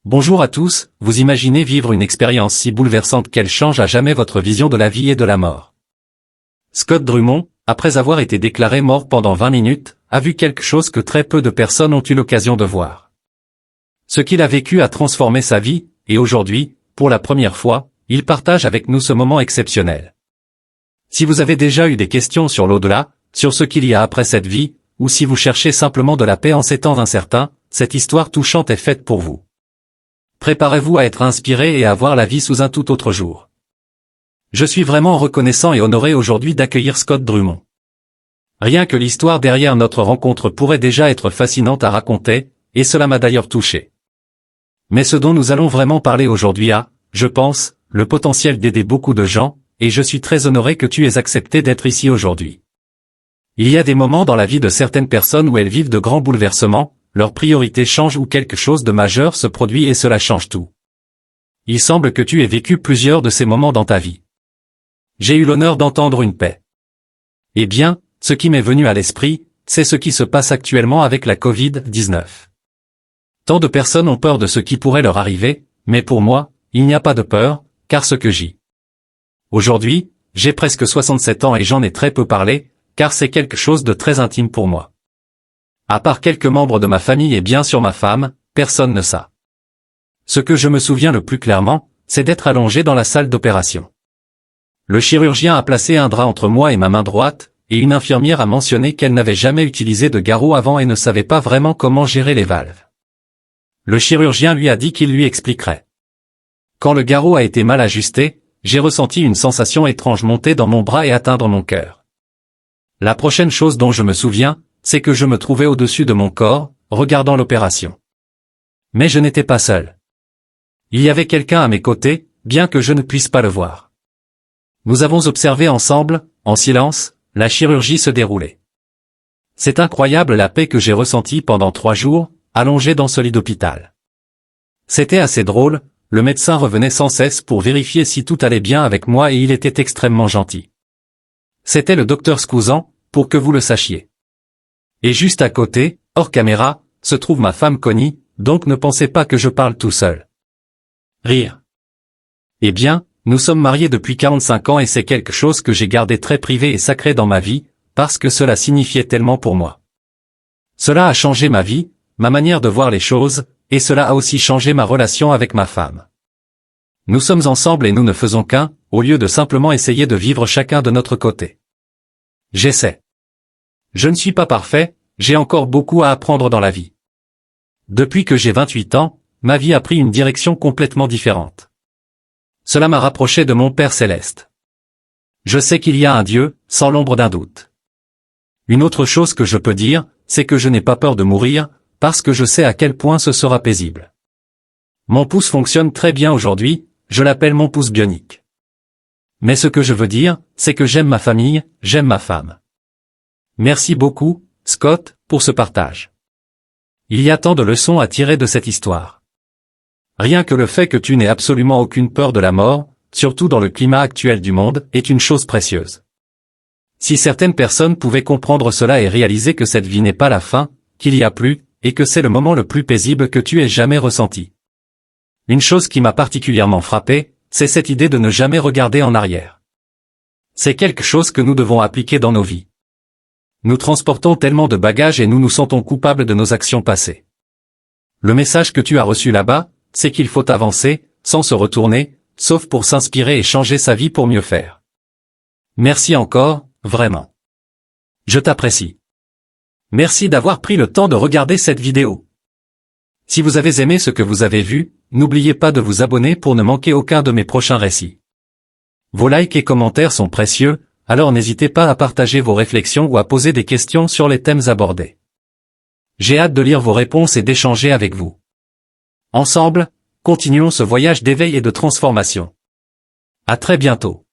Bonjour à tous, vous imaginez vivre une expérience si bouleversante qu'elle change à jamais votre vision de la vie et de la mort. Scott Drummond, après avoir été déclaré mort pendant 20 minutes, a vu quelque chose que très peu de personnes ont eu l'occasion de voir. Ce qu'il a vécu a transformé sa vie, et aujourd'hui, pour la première fois, il partage avec nous ce moment exceptionnel. Si vous avez déjà eu des questions sur l'au-delà, sur ce qu'il y a après cette vie, ou si vous cherchez simplement de la paix en ces temps incertains, cette histoire touchante est faite pour vous. Préparez-vous à être inspiré et à voir la vie sous un tout autre jour. Je suis vraiment reconnaissant et honoré aujourd'hui d'accueillir Scott Drummond. Rien que l'histoire derrière notre rencontre pourrait déjà être fascinante à raconter, et cela m'a d'ailleurs touché. Mais ce dont nous allons vraiment parler aujourd'hui a, je pense, le potentiel d'aider beaucoup de gens, et je suis très honoré que tu aies accepté d'être ici aujourd'hui. Il y a des moments dans la vie de certaines personnes où elles vivent de grands bouleversements, leurs priorités changent ou quelque chose de majeur se produit et cela change tout. Il semble que tu aies vécu plusieurs de ces moments dans ta vie. J'ai eu l'honneur d'entendre une paix. Eh bien, ce qui m'est venu à l'esprit, c'est ce qui se passe actuellement avec la Covid-19. Tant de personnes ont peur de ce qui pourrait leur arriver, mais pour moi, il n'y a pas de peur, car ce que j'y. Aujourd'hui, j'ai presque 67 ans et j'en ai très peu parlé, car c'est quelque chose de très intime pour moi. À part quelques membres de ma famille et bien sûr ma femme, personne ne sait. Ce que je me souviens le plus clairement, c'est d'être allongé dans la salle d'opération. Le chirurgien a placé un drap entre moi et ma main droite, et une infirmière a mentionné qu'elle n'avait jamais utilisé de garrot avant et ne savait pas vraiment comment gérer les valves. Le chirurgien lui a dit qu'il lui expliquerait. Quand le garrot a été mal ajusté, j'ai ressenti une sensation étrange monter dans mon bras et atteindre mon cœur. La prochaine chose dont je me souviens, c'est que je me trouvais au-dessus de mon corps, regardant l'opération. Mais je n'étais pas seul. Il y avait quelqu'un à mes côtés, bien que je ne puisse pas le voir. Nous avons observé ensemble, en silence, la chirurgie se dérouler. C'est incroyable la paix que j'ai ressentie pendant 3 jours, allongé dans ce lit d'hôpital. C'était assez drôle, le médecin revenait sans cesse pour vérifier si tout allait bien avec moi et il était extrêmement gentil. C'était le docteur Scouzan, pour que vous le sachiez. Et juste à côté, hors caméra, se trouve ma femme Connie, donc ne pensez pas que je parle tout seul. Rire. Eh bien, nous sommes mariés depuis 45 ans et c'est quelque chose que j'ai gardé très privé et sacré dans ma vie, parce que cela signifiait tellement pour moi. Cela a changé ma vie, ma manière de voir les choses, et cela a aussi changé ma relation avec ma femme. Nous sommes ensemble et nous ne faisons qu'un, au lieu de simplement essayer de vivre chacun de notre côté. J'essaie. Je ne suis pas parfait, j'ai encore beaucoup à apprendre dans la vie. Depuis que j'ai 28 ans, ma vie a pris une direction complètement différente. Cela m'a rapproché de mon Père Céleste. Je sais qu'il y a un Dieu, sans l'ombre d'un doute. Une autre chose que je peux dire, c'est que je n'ai pas peur de mourir, parce que je sais à quel point ce sera paisible. Mon pouce fonctionne très bien aujourd'hui, je l'appelle mon pouce bionique. Mais ce que je veux dire, c'est que j'aime ma famille, j'aime ma femme. Merci beaucoup, Scott, pour ce partage. Il y a tant de leçons à tirer de cette histoire. Rien que le fait que tu n'aies absolument aucune peur de la mort, surtout dans le climat actuel du monde, est une chose précieuse. Si certaines personnes pouvaient comprendre cela et réaliser que cette vie n'est pas la fin, qu'il y a plus, et que c'est le moment le plus paisible que tu aies jamais ressenti. Une chose qui m'a particulièrement frappé, c'est cette idée de ne jamais regarder en arrière. C'est quelque chose que nous devons appliquer dans nos vies. Nous transportons tellement de bagages et nous nous sentons coupables de nos actions passées. Le message que tu as reçu là-bas, c'est qu'il faut avancer, sans se retourner, sauf pour s'inspirer et changer sa vie pour mieux faire. Merci encore, vraiment. Je t'apprécie. Merci d'avoir pris le temps de regarder cette vidéo. Si vous avez aimé ce que vous avez vu, n'oubliez pas de vous abonner pour ne manquer aucun de mes prochains récits. Vos likes et commentaires sont précieux, alors n'hésitez pas à partager vos réflexions ou à poser des questions sur les thèmes abordés. J'ai hâte de lire vos réponses et d'échanger avec vous. Ensemble, continuons ce voyage d'éveil et de transformation. À très bientôt.